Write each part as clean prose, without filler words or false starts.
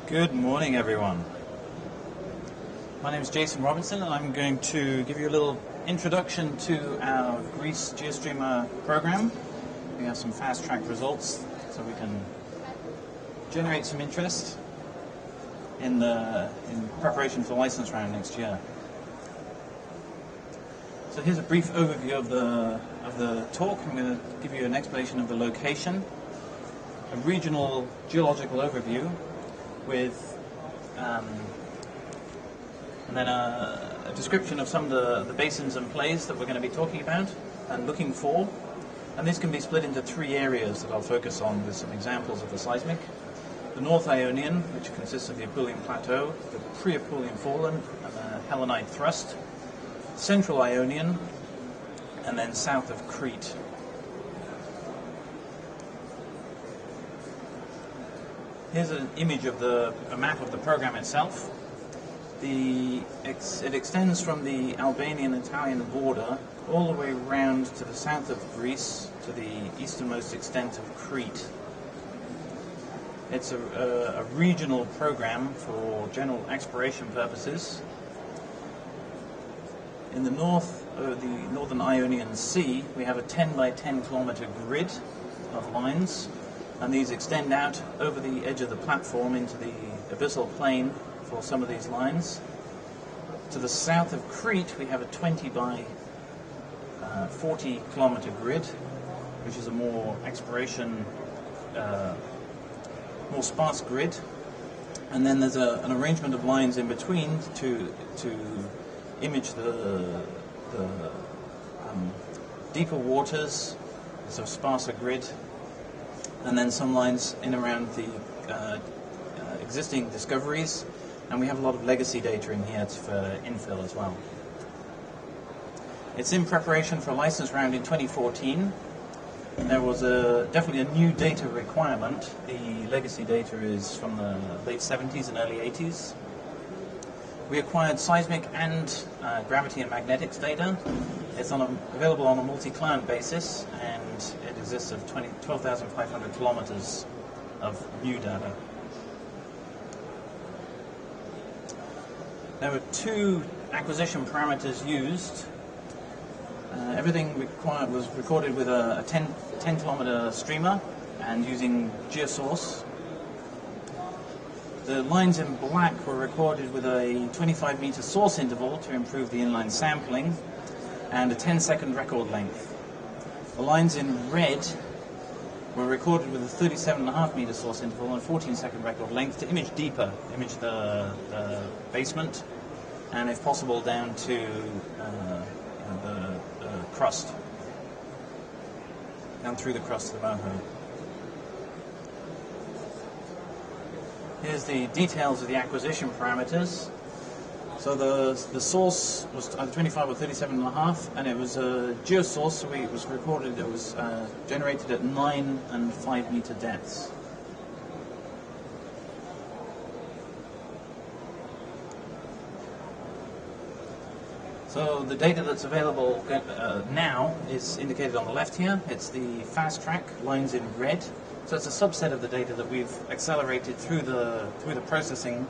Good morning, everyone. My name is Jason Robinson, and I'm going to give you a little introduction to our Greece GeoStreamer program. We have some fast-track results, so we can generate some interest in preparation for the license round next year. So here's a brief overview of the talk. I'm going to give you an explanation of the location, a regional geological overview, with and then a description of some of the basins and plays that we're going to be talking about and looking for. And this can be split into three areas that I'll focus on with some examples of the seismic. The North Ionian, which consists of the Apulian Plateau, the pre-Apulian Foreland, and the Hellenite Thrust. Central Ionian, and then south of Crete. Here's an image of a map of the program itself. It extends from the Albanian-Italian border all the way around to the south of Greece to the easternmost extent of Crete. It's a regional program for general exploration purposes. In the north of the Northern Ionian Sea, we have a 10 by 10 kilometer grid of lines, and these extend out over the edge of the platform into the abyssal plain for some of these lines. To the south of Crete, we have a 20 by 40 kilometer grid, which is a more exploration, more sparse grid. And then there's an arrangement of lines in between to image the deeper waters, so sparser grid, and then some lines in around the existing discoveries, and we have a lot of legacy data in here for infill as well. It's in preparation for a license round in 2014. There was definitely a new data requirement. The legacy data is from the late 70s and early 80s. We acquired seismic and gravity and magnetics data. It's available on a multi-client basis, and it exists of 12,500 kilometers of new data. There were two acquisition parameters used. Everything required was recorded with a 10 kilometer streamer and using GeoSource. The lines in black were recorded with a 25 meter source interval to improve the inline sampling, and a 10-second record length. The lines in red were recorded with a 37.5 meter source interval and a 14-second record length to image deeper, image the basement, and if possible down to the crust, down through the crust of the moho. Here's the details of the acquisition parameters. So the source was either 25 or 37.5, and it was a GeoSource, so it was recorded, it was generated at 9 and 5 meter depths. So the data that's available now is indicated on the left here. It's the fast track, lines in red. So it's a subset of the data that we've accelerated through the processing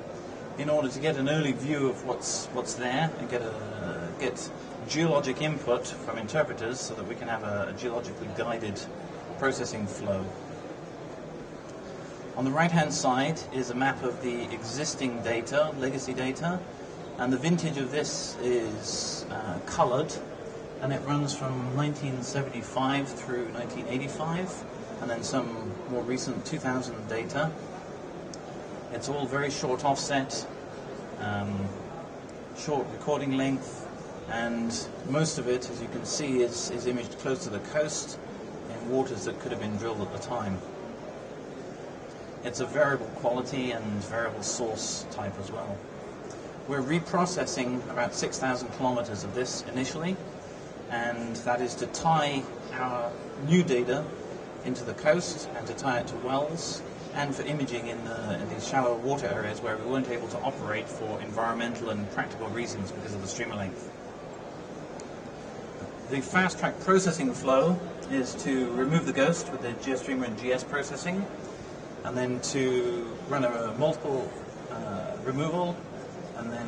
in order to get an early view of what's there and get geologic input from interpreters so that we can have a geologically guided processing flow. On the right-hand side is a map of the existing data, legacy data, and the vintage of this is colored, and it runs from 1975 through 1985, and then some more recent 2000 data. It's all very short offset, short recording length, and most of it, as you can see, is imaged close to the coast in waters that could have been drilled at the time. It's a variable quality and variable source type as well. We're reprocessing about 6,000 kilometers of this initially, and that is to tie our new data into the coast and to tie it to wells, and for imaging in these shallow water areas where we weren't able to operate for environmental and practical reasons because of the streamer length. The fast-track processing flow is to remove the ghost with the GeoStreamer and GS processing, and then to run a multiple removal, and then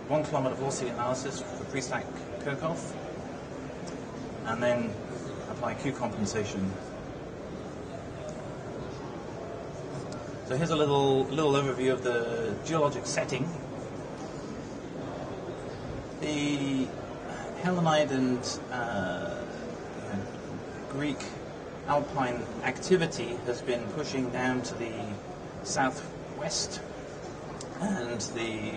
1 kilometer velocity analysis for pre-stack Kirchhoff, and then apply Q compensation. So here's a little overview of the geologic setting. The Hellenide and Greek alpine activity has been pushing down to the southwest, and the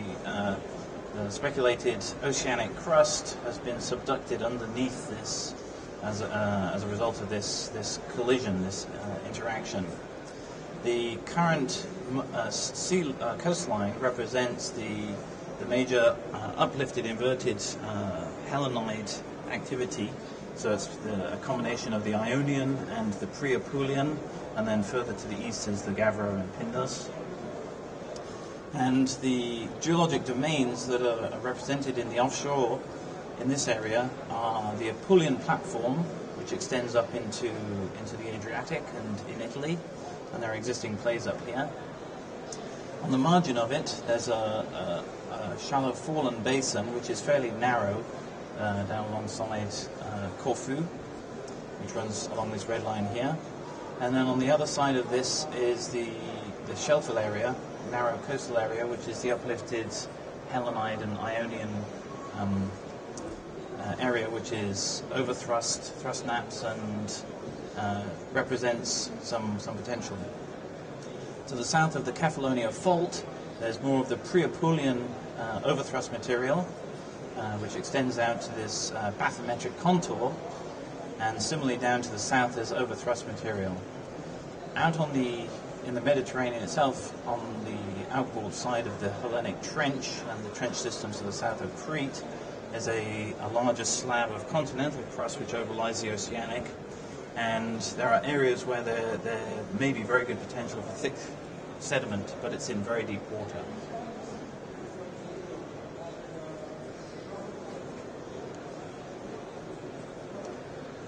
speculated oceanic crust has been subducted underneath this as a result of this collision, this interaction. The current coastline represents the major uplifted inverted Hellenide activity. So it's a combination of the Ionian and the pre-Apulian, and then further to the east is the Gavro and Pindus. And the geologic domains that are represented in the offshore in this area are the Apulian platform, which extends up into the Adriatic and in Italy, and there are existing plays up here. On the margin of it, there's a shallow fallen basin, which is fairly narrow, down alongside Corfu, which runs along this red line here. And then on the other side of this is the shelf area, narrow coastal area, which is the uplifted Hellenide and Ionian area, which is overthrust, thrust naps, and represents some potential. To the south of the Kefalonia fault, there's more of the pre-Apulian overthrust material, which extends out to this bathymetric contour, and similarly down to the south is overthrust material. Out in the Mediterranean itself, on the outboard side of the Hellenic Trench and the trench systems to the south of Crete, is a larger slab of continental crust which overlies the oceanic, and there are areas where there may be very good potential for thick sediment, but it's in very deep water.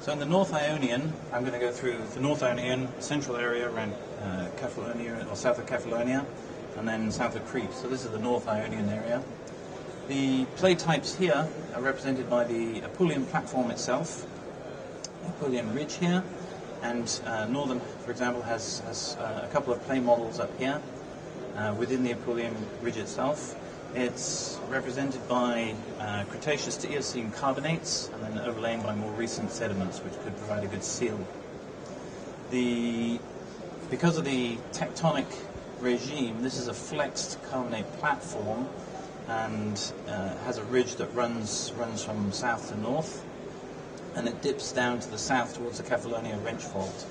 So in the North Ionian, I'm going to go through the North Ionian central area around Kefalonia, or south of Kefalonia, and then south of Crete. So this is the North Ionian area. The play types here are represented by the Apulian platform itself, Apulian ridge here, and northern, for example, has a couple of play models up here within the Apulian ridge itself. It's represented by Cretaceous to Eocene carbonates, and then overlain by more recent sediments, which could provide a good seal. Because of the tectonic regime, this is a flexed carbonate platform, and has a ridge that runs from south to north, and it dips down to the south towards the Kefalonia Wrench Fault.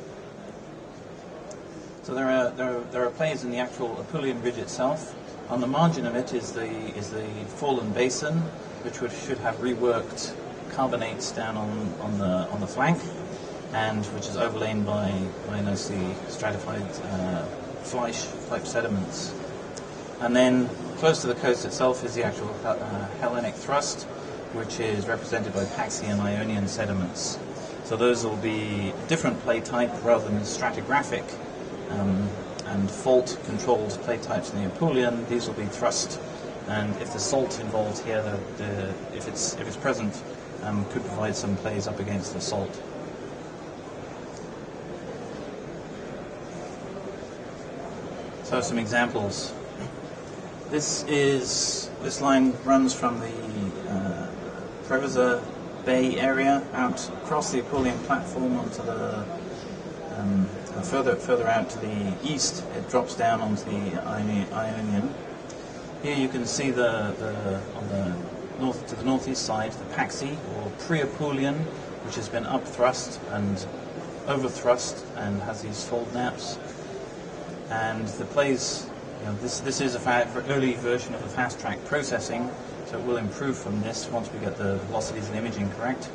So there are plays in the actual Apulian ridge itself. On the margin of it is the fallen basin, which should have reworked carbonates down on the flank, and which is overlain by nicely stratified fleisch type sediments. And then close to the coast itself is the actual Hellenic thrust, which is represented by Paxian and Ionian sediments. So those will be different play type rather than stratigraphic and fault-controlled play types in the Apulian. These will be thrust, and if the salt involved here, if it's present, could provide some plays up against the salt. So some examples. This line runs from the Preveza Bay area out across the Apulian platform onto the further out to the east. It drops down onto the Ionian. Here you can see on the north to the northeast side the Paxi, or pre-Apulian, which has been upthrust and overthrust and has these fold naps. And the plays, this is an early version of the fast track processing, so it will improve from this once we get the velocities and imaging correct.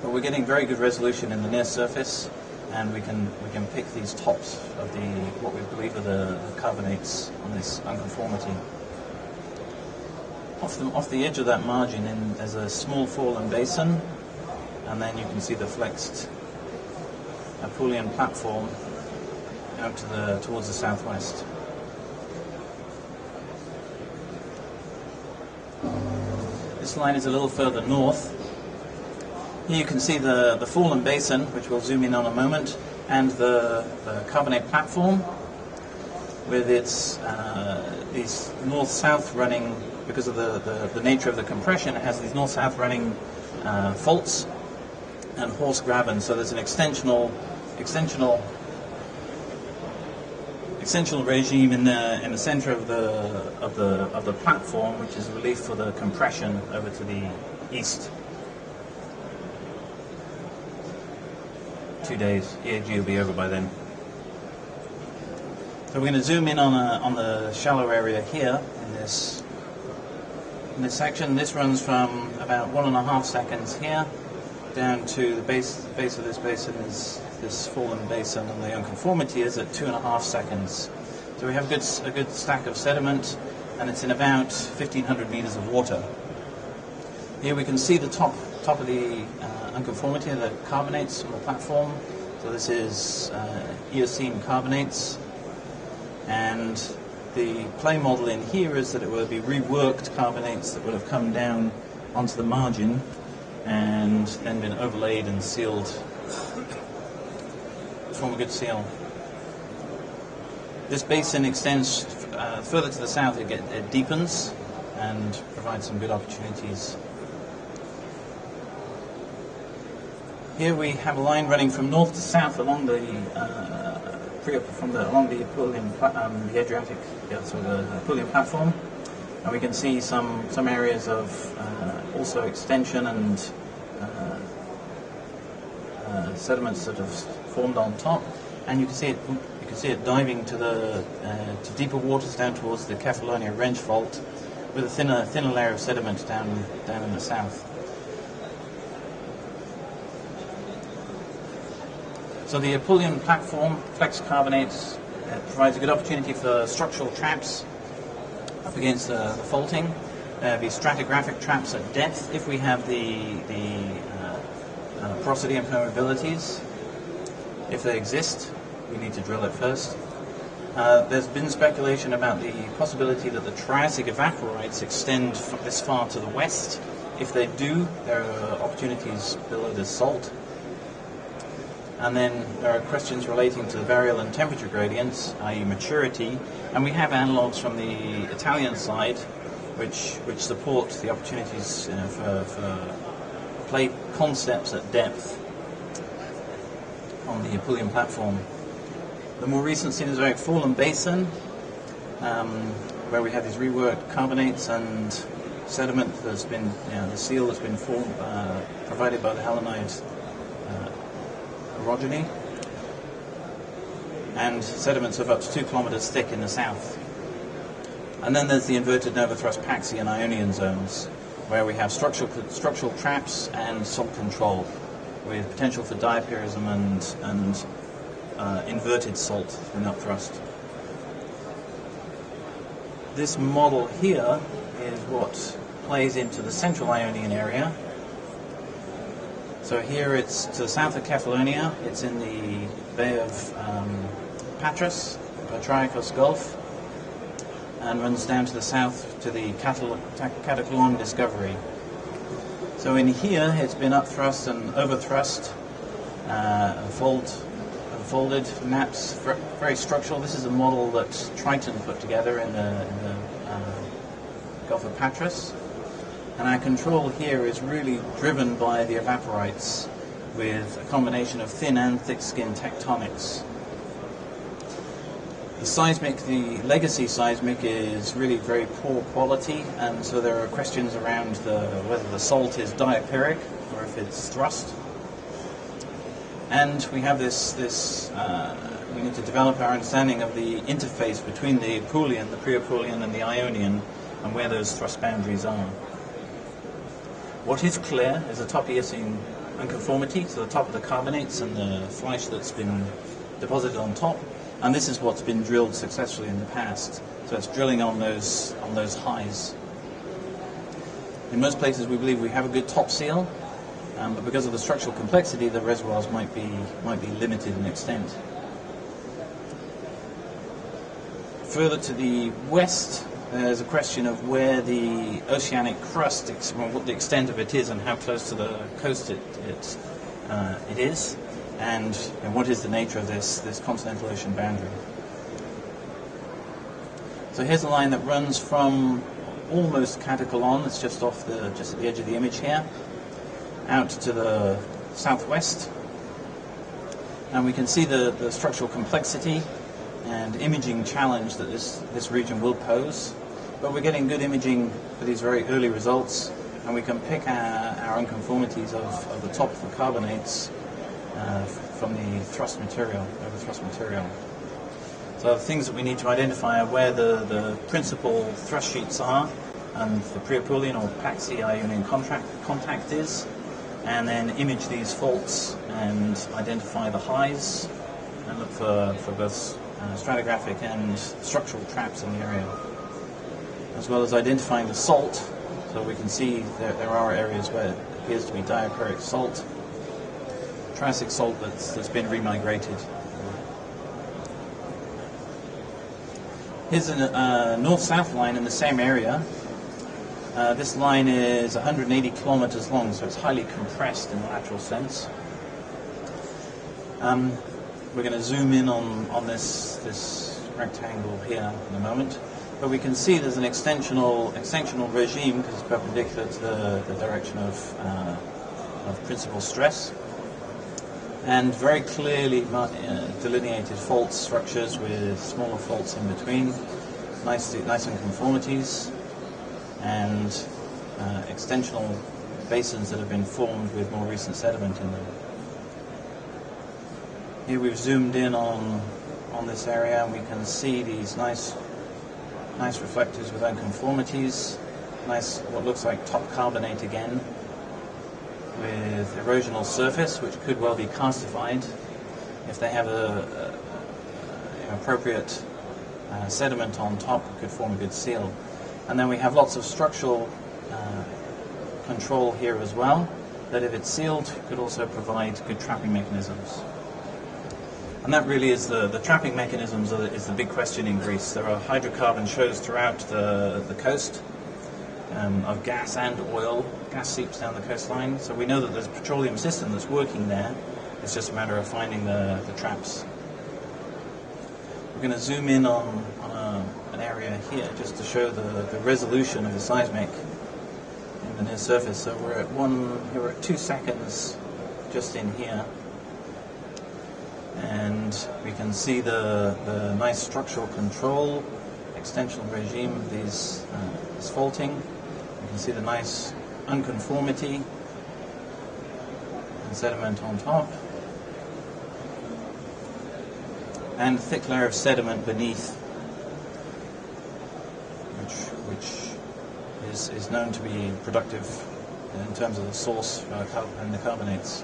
But we're getting very good resolution in the near surface, and we can pick these tops of what we believe are the carbonates on this unconformity. Off the edge of that margin, there's a small fallen basin, and then you can see the flexed Apulian platform, out to towards the southwest. This line is a little further north. Here you can see the fallen basin, which we'll zoom in on a moment, and the carbonate platform with its these north-south running, because of the nature of the compression, it has these north-south running faults and horse graben. So there's an extensional regime in the center of the platform, which is relief for the compression over to the east. 2 days. EAG will be over by then. So we're going to zoom in on the shallow area here in this section. This runs from about 1.5 seconds here down to the base of this basin is this fallen basin, and the unconformity is at 2.5 seconds. So we have a good stack of sediment, and it's in about 1,500 meters of water. Here we can see the top of the unconformity of the carbonates on the platform. So this is Eocene carbonates, and the play model in here is that it will be reworked carbonates that would have come down onto the margin and then been overlaid and sealed to form a good seal. This basin extends further to the south. It deepens and provides some good opportunities. Here we have a line running from north to south along the Apulian, the Adriatic, so the Apulian platform, and we can see some areas of also extension and sediments that have formed on top, and you can see it diving to deeper waters down towards the Kefalonia Wrench Fault, with a thinner layer of sediment down in the south. So the Apulian platform, flex carbonates, provides a good opportunity for structural traps up against the faulting. There'll be stratigraphic traps at depth if we have the porosity and permeabilities. If they exist, we need to drill it first. There's been speculation about the possibility that the Triassic evaporites extend this far to the west. If they do, there are opportunities below the salt. And then there are questions relating to the variable and temperature gradients, i.e. maturity, and we have analogues from the Italian side which support the opportunities for play concepts at depth on the Apulian platform. The more recent scene is a very fallen basin, where we have these reworked carbonates and sediment that's been, the seal that's been provided by the Helenite orogeny, and sediments of up to 2 kilometers thick in the south. And then there's the inverted nova thrust Paxi and Ionian zones, where we have structural traps and salt control, with potential for diapirism and inverted salt in upthrust. This model here is what plays into the central Ionian area. So here it's to the south of Kefalonia, it's in the Bay of Patras, Patriarchos Gulf, and runs down to the south to the Cataclon discovery. So in here it's been upthrust and overthrust, folded maps, very structural. This is a model that Triton put together in the Gulf of Patras. And our control here is really driven by the evaporites, with a combination of thin and thick-skin tectonics. The seismic, the legacy seismic, is really very poor quality, and so there are questions around whether the salt is diapiric or if it's thrust. And we have we need to develop our understanding of the interface between the Apulian, the pre-Apulian, and the Ionian, and where those thrust boundaries are. What is clear is the top Eocene unconformity, so the top of the carbonates and the fleisch that's been deposited on top, and this is what's been drilled successfully in the past. So it's drilling on those highs. In most places we believe we have a good top seal, but because of the structural complexity, the reservoirs might be limited in extent. Further to the west, there's a question of where the oceanic crust, what the extent of it is, and how close to the coast it is, and what is the nature of this continental ocean boundary. So here's a line that runs from almost Catacolon, it's just at the edge of the image here, out to the southwest, and we can see the structural complexity and imaging challenge that this region will pose. But we're getting good imaging for these very early results, and we can pick our unconformities of the top of the carbonates from the thrust material, over-thrust material. So the things that we need to identify are where the principal thrust sheets are, and the pre-Apulian or Paxi Ionian contact is, and then image these faults and identify the highs, and look for both stratigraphic and structural traps in the area, as well as identifying the salt. So we can see there are areas where it appears to be diachoric salt, Triassic salt that's been remigrated. Here's a north-south line in the same area. This line is 180 kilometers long, so it's highly compressed in the lateral sense. We're going to zoom in on this rectangle here in a moment, but we can see there's an extensional regime because it's perpendicular to the direction of principal stress, and very clearly delineated fault structures with smaller faults in between, nice unconformities, and extensional basins that have been formed with more recent sediment in them. Here we've zoomed in on this area, and we can see these nice reflectors with unconformities, nice what looks like top carbonate again, with erosional surface, which could well be karstified if they have a appropriate sediment on top. It could form a good seal. And then we have lots of structural control here as well, that if it's sealed could also provide good trapping mechanisms. And that really is the trapping mechanisms is the big question in Greece. There are hydrocarbon shows throughout the coast of gas and oil. Gas seeps down the coastline, so we know that there's a petroleum system that's working there. It's just a matter of finding the traps. We're going to zoom in on an area here just to show the resolution of the seismic in the near surface. So we're at 2 seconds just in here, and we can see the nice structural control, extensional regime of this faulting. You can see the nice unconformity and sediment on top, and a thick layer of sediment beneath, which is known to be productive in terms of the source and the carbonates.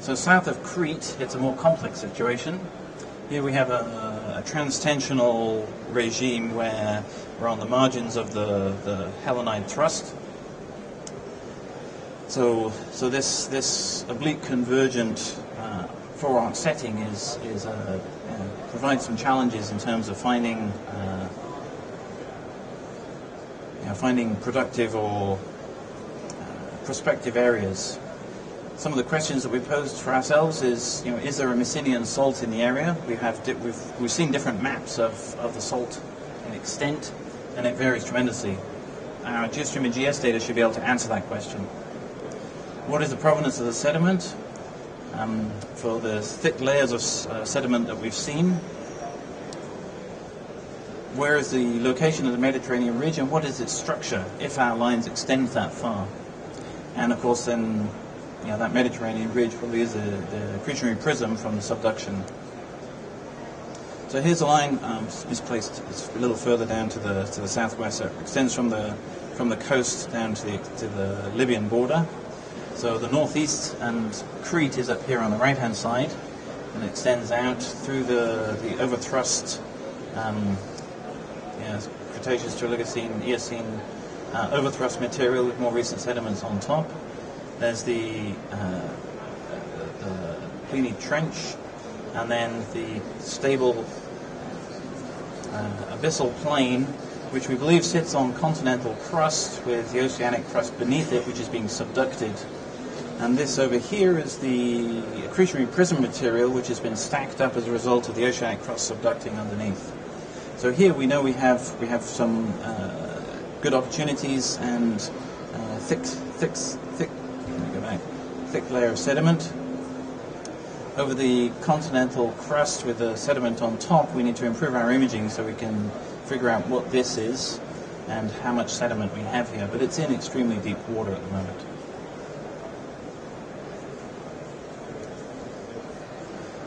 So south of Crete, it's a more complex situation. Here we have a transtensional regime where we're on the margins of the Hellenide thrust. So this oblique convergent four-arc setting provides some challenges in terms of finding productive or prospective areas. Some of the questions that we posed for ourselves is there a Messinian salt in the area? We've seen different maps of the salt in extent, and it varies tremendously. Our GeoStreamer GS data should be able to answer that question. What is the provenance of the sediment? For the thick layers of sediment that we've seen, where is the location of the Mediterranean ridge, and what is its structure if our lines extend that far? And of course then that Mediterranean ridge probably is the accretionary prism from the subduction. So here's a line misplaced. It's a little further down to the southwest. So it extends from the coast down to the Libyan border. So the northeast, and Crete is up here on the right-hand side, and it extends out through the overthrust Cretaceous to Oligocene, Eocene overthrust material with more recent sediments on top. There's the Pliny Trench, and then the stable abyssal plain, which we believe sits on continental crust with the oceanic crust beneath it, which is being subducted. And this over here is the accretionary prism material, which has been stacked up as a result of the oceanic crust subducting underneath. So here we know we have some good opportunities and thick layer of sediment. Over the continental crust with the sediment on top, we need to improve our imaging so we can figure out what this is and how much sediment we have here, but it's in extremely deep water at the moment.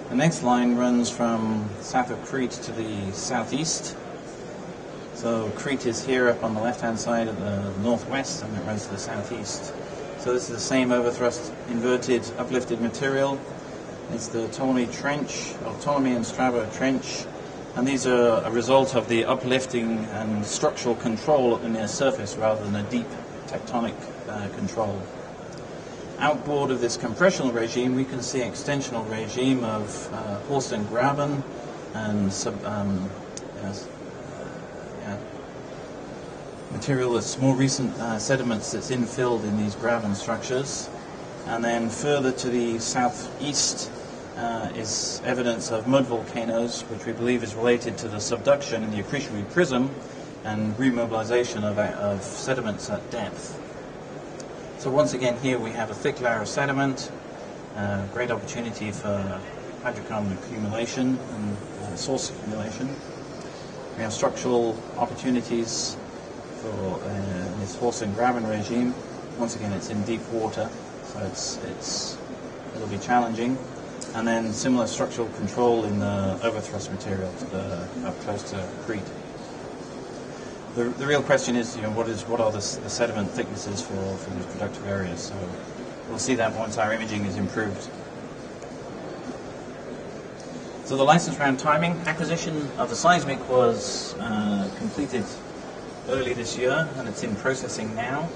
The next line runs from south of Crete to the southeast. So Crete is here up on the left-hand side of the northwest, and it runs to the southeast. So this is the same overthrust, inverted, uplifted material. It's the Ptolemy Trench, or Ptolemy and Strabo Trench, and these are a result of the uplifting and structural control at the near surface rather than a deep tectonic control. Outboard of this compressional regime, we can see extensional regime of Horst and Graben and material that's more recent sediments that's infilled in these Graben structures. And then further to the southeast is evidence of mud volcanoes, which we believe is related to the subduction in the accretionary prism and remobilization of sediments at depth. So once again here we have a thick layer of sediment, great opportunity for hydrocarbon accumulation and source accumulation. We have structural opportunities for this Horst and Graben regime. Once again it's in deep water, so it'll be challenging. And then similar structural control in the overthrust material up close to Crete. The real question is, what are the sediment thicknesses for these productive areas? So we'll see that once our imaging is improved. So the license round timing, acquisition of the seismic was completed early this year, and it's in processing now.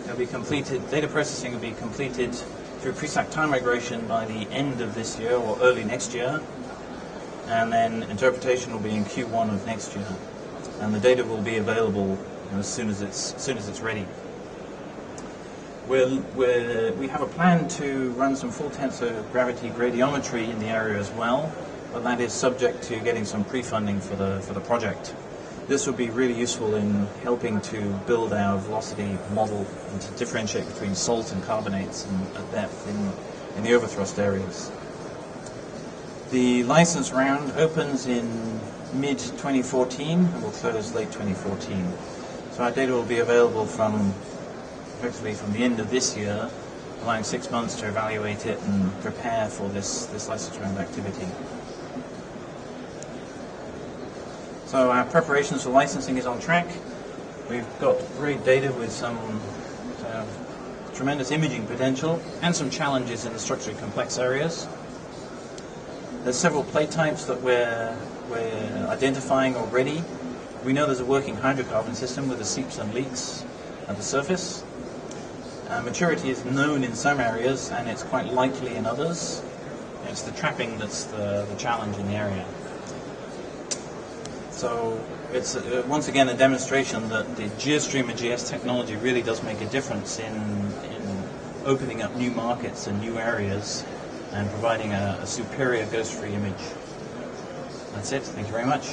It'll be completed. Data processing will be completed through pre-stack time migration by the end of this year or early next year, and then interpretation will be in Q1 of next year, and the data will be available as soon as it's ready. We have a plan to run some full tensor gravity gradiometry in the area as well, but that is subject to getting some pre-funding for the project. This will be really useful in helping to build our velocity model and to differentiate between salt and carbonates at depth in the overthrust areas. The license round opens in mid-2014 and will close late 2014. So our data will be available effectively from the end of this year, allowing 6 months to evaluate it and prepare for this license round activity. So our preparations for licensing is on track. We've got great data with some tremendous imaging potential and some challenges in the structurally complex areas. There's several plate types that we're identifying already. We know there's a working hydrocarbon system with the seeps and leaks at the surface. Maturity is known in some areas and it's quite likely in others. It's the trapping that's the challenge in the area. So it's once again a demonstration that the GeoStreamer GS technology really does make a difference in opening up new markets and new areas and providing a superior ghost-free image. That's it. Thank you very much.